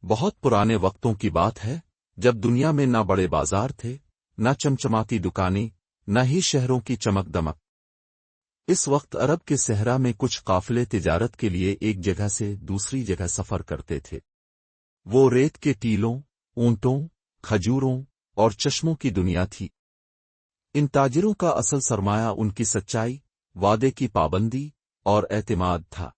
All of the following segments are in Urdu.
بہت پرانے وقتوں کی بات ہے جب دنیا میں نہ بڑے بازار تھے، نہ چمچماتی دکانیں، نہ ہی شہروں کی چمک دمک۔ اس وقت عرب کے صحرا میں کچھ قافلے تجارت کے لیے ایک جگہ سے دوسری جگہ سفر کرتے تھے۔ وہ ریت کے ٹیلوں، اونٹوں، کھجوروں اور چشموں کی دنیا تھی۔ ان تاجروں کا اصل سرمایہ ان کی سچائی، وعدے کی پابندی اور اعتماد تھا۔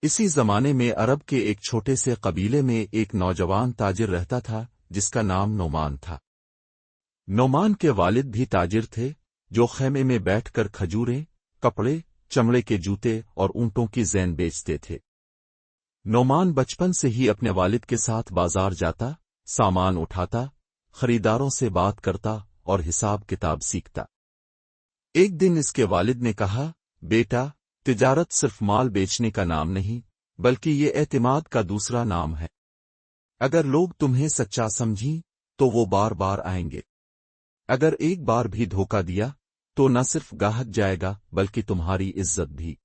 اسی زمانے میں عرب کے ایک چھوٹے سے قبیلے میں ایک نوجوان تاجر رہتا تھا جس کا نام نعمان تھا۔ نعمان کے والد بھی تاجر تھے جو خیمے میں بیٹھ کر کھجوریں، کپڑے، چمڑے کے جوتے اور اونٹوں کی زین بیچتے تھے۔ نعمان بچپن سے ہی اپنے والد کے ساتھ بازار جاتا، سامان اٹھاتا، خریداروں سے بات کرتا اور حساب کتاب سیکھتا۔ ایک دن اس کے والد نے کہا، بیٹا، تجارت صرف مال بیچنے کا نام نہیں بلکہ یہ اعتماد کا دوسرا نام ہے۔ اگر لوگ تمہیں سچا سمجھیں تو وہ بار بار آئیں گے۔ اگر ایک بار بھی دھوکہ دیا تو نہ صرف گاہک جائے گا بلکہ تمہاری عزت بھی۔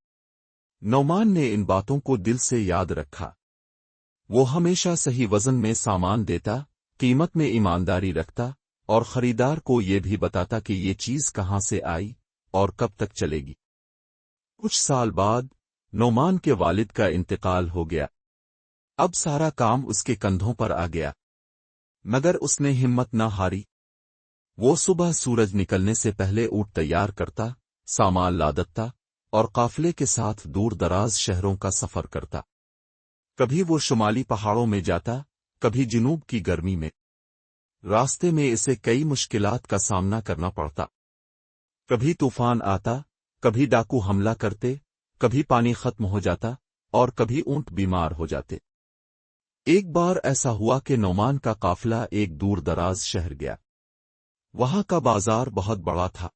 نعمان نے ان باتوں کو دل سے یاد رکھا۔ وہ ہمیشہ صحیح وزن میں سامان دیتا، قیمت میں ایمانداری رکھتا اور خریدار کو یہ بھی بتاتا کہ یہ چیز کہاں سے آئی اور کب تک چلے گی۔ کچھ سال بعد نعمان کے والد کا انتقال ہو گیا۔ اب سارا کام اس کے کندھوں پر آ گیا، مگر اس نے ہمت نہ ہاری۔ وہ صبح سورج نکلنے سے پہلے اونٹ تیار کرتا، سامان لادتا اور قافلے کے ساتھ دور دراز شہروں کا سفر کرتا۔ کبھی وہ شمالی پہاڑوں میں جاتا، کبھی جنوب کی گرمی میں۔ راستے میں اسے کئی مشکلات کا سامنا کرنا پڑتا۔ کبھی طوفان آتا، کبھی ڈاکو حملہ کرتے، کبھی پانی ختم ہو جاتا اور کبھی اونٹ بیمار ہو جاتے۔ ایک بار ایسا ہوا کہ نعمان کا قافلہ ایک دور دراز شہر گیا۔ وہاں کا بازار بہت بڑا تھا۔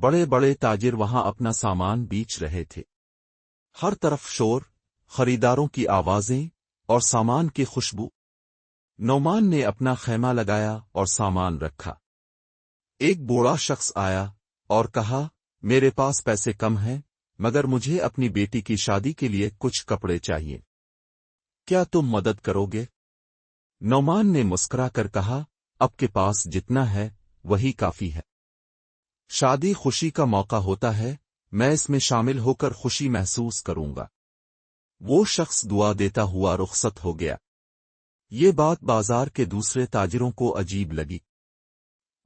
بڑے بڑے تاجر وہاں اپنا سامان بیچ رہے تھے۔ ہر طرف شور، خریداروں کی آوازیں اور سامان کی خوشبو۔ نعمان نے اپنا خیمہ لگایا اور سامان رکھا۔ ایک بوڑھا شخص آیا اور کہا، میرے پاس پیسے کم ہیں مگر مجھے اپنی بیٹی کی شادی کے لیے کچھ کپڑے چاہیے، کیا تم مدد کرو گے؟ نعمان نے مسکرا کر کہا، اب کے پاس جتنا ہے وہی کافی ہے۔ شادی خوشی کا موقع ہوتا ہے، میں اس میں شامل ہو کر خوشی محسوس کروں گا۔ وہ شخص دعا دیتا ہوا رخصت ہو گیا۔ یہ بات بازار کے دوسرے تاجروں کو عجیب لگی۔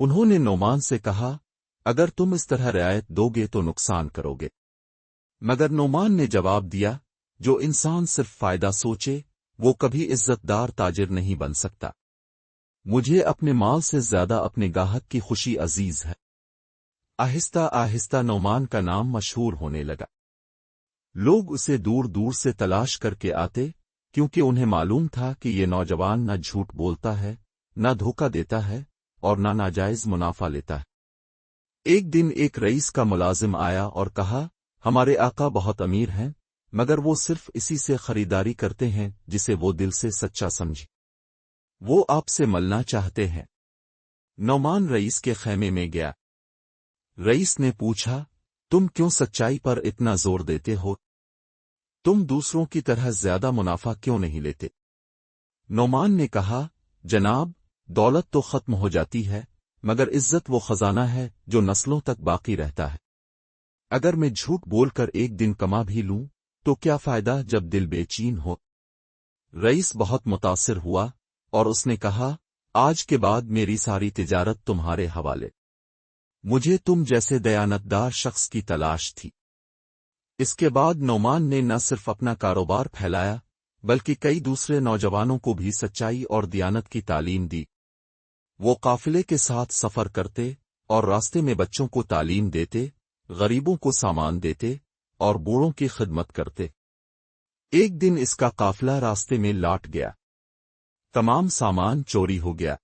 انہوں نے نعمان سے کہا، اگر تم اس طرح رعایت دو گے تو نقصان کرو گے۔ مگر نعمان نے جواب دیا، جو انسان صرف فائدہ سوچے وہ کبھی عزت دار تاجر نہیں بن سکتا۔ مجھے اپنے مال سے زیادہ اپنے گاہک کی خوشی عزیز ہے۔ آہستہ آہستہ نعمان کا نام مشہور ہونے لگا۔ لوگ اسے دور دور سے تلاش کر کے آتے کیونکہ انہیں معلوم تھا کہ یہ نوجوان نہ جھوٹ بولتا ہے، نہ دھوکہ دیتا ہے اور نہ ناجائز منافع لیتا ہے۔ ایک دن ایک رئیس کا ملازم آیا اور کہا، ہمارے آقا بہت امیر ہیں مگر وہ صرف اسی سے خریداری کرتے ہیں جسے وہ دل سے سچا سمجھے۔ وہ آپ سے ملنا چاہتے ہیں۔ نعمان رئیس کے خیمے میں گیا۔ رئیس نے پوچھا، تم کیوں سچائی پر اتنا زور دیتے ہو؟ تم دوسروں کی طرح زیادہ منافع کیوں نہیں لیتے؟ نعمان نے کہا، جناب، دولت تو ختم ہو جاتی ہے مگر عزت وہ خزانہ ہے جو نسلوں تک باقی رہتا ہے۔ اگر میں جھوٹ بول کر ایک دن کما بھی لوں تو کیا فائدہ جب دل بے چین ہو؟ رئیس بہت متاثر ہوا اور اس نے کہا، آج کے بعد میری ساری تجارت تمہارے حوالے۔ مجھے تم جیسے دیانتدار شخص کی تلاش تھی۔ اس کے بعد نعمان نے نہ صرف اپنا کاروبار پھیلایا بلکہ کئی دوسرے نوجوانوں کو بھی سچائی اور دیانت کی تعلیم دی۔ وہ قافلے کے ساتھ سفر کرتے اور راستے میں بچوں کو تعلیم دیتے، غریبوں کو سامان دیتے اور بوڑھوں کی خدمت کرتے۔ ایک دن اس کا قافلہ راستے میں لاٹ گیا۔ تمام سامان چوری ہو گیا۔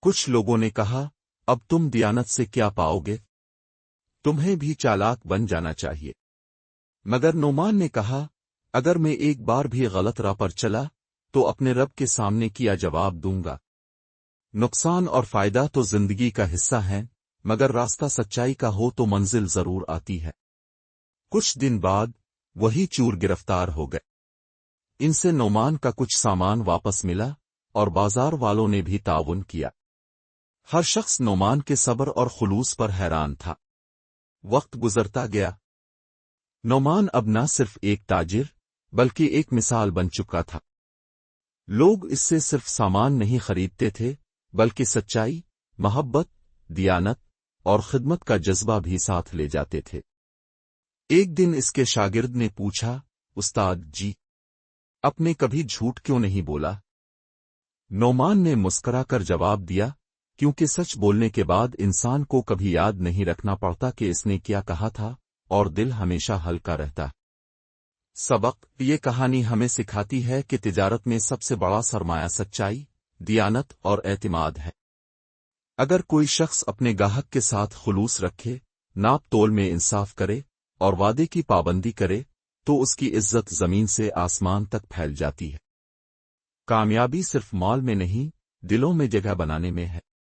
کچھ لوگوں نے کہا، اب تم دیانت سے کیا پاؤ گے؟ تمہیں بھی چالاک بن جانا چاہیے۔ مگر نعمان نے کہا، اگر میں ایک بار بھی غلط راہ پر چلا تو اپنے رب کے سامنے کیا جواب دوں گا۔ نقصان اور فائدہ تو زندگی کا حصہ ہیں مگر راستہ سچائی کا ہو تو منزل ضرور آتی ہے۔ کچھ دن بعد وہی چور گرفتار ہو گئے۔ ان سے نعمان کا کچھ سامان واپس ملا اور بازار والوں نے بھی تعاون کیا۔ ہر شخص نعمان کے صبر اور خلوص پر حیران تھا۔ وقت گزرتا گیا۔ نعمان اب نہ صرف ایک تاجر بلکہ ایک مثال بن چکا تھا۔ لوگ اس سے صرف سامان نہیں خریدتے تھے بلکہ سچائی، محبت، دیانت اور خدمت کا جذبہ بھی ساتھ لے جاتے تھے۔ ایک دن اس کے شاگرد نے پوچھا، استاد جی، آپ نے کبھی جھوٹ کیوں نہیں بولا؟ نعمان نے مسکرا کر جواب دیا، کیونکہ سچ بولنے کے بعد انسان کو کبھی یاد نہیں رکھنا پڑتا کہ اس نے کیا کہا تھا، اور دل ہمیشہ ہلکا رہتا۔ سبق: یہ کہانی ہمیں سکھاتی ہے کہ تجارت میں سب سے بڑا سرمایہ سچائی، دیانت اور اعتماد ہے۔ اگر کوئی شخص اپنے گاہک کے ساتھ خلوص رکھے، ناپ تول میں انصاف کرے اور وعدے کی پابندی کرے تو اس کی عزت زمین سے آسمان تک پھیل جاتی ہے۔ کامیابی صرف مال میں نہیں، دلوں میں جگہ بنانے میں ہے۔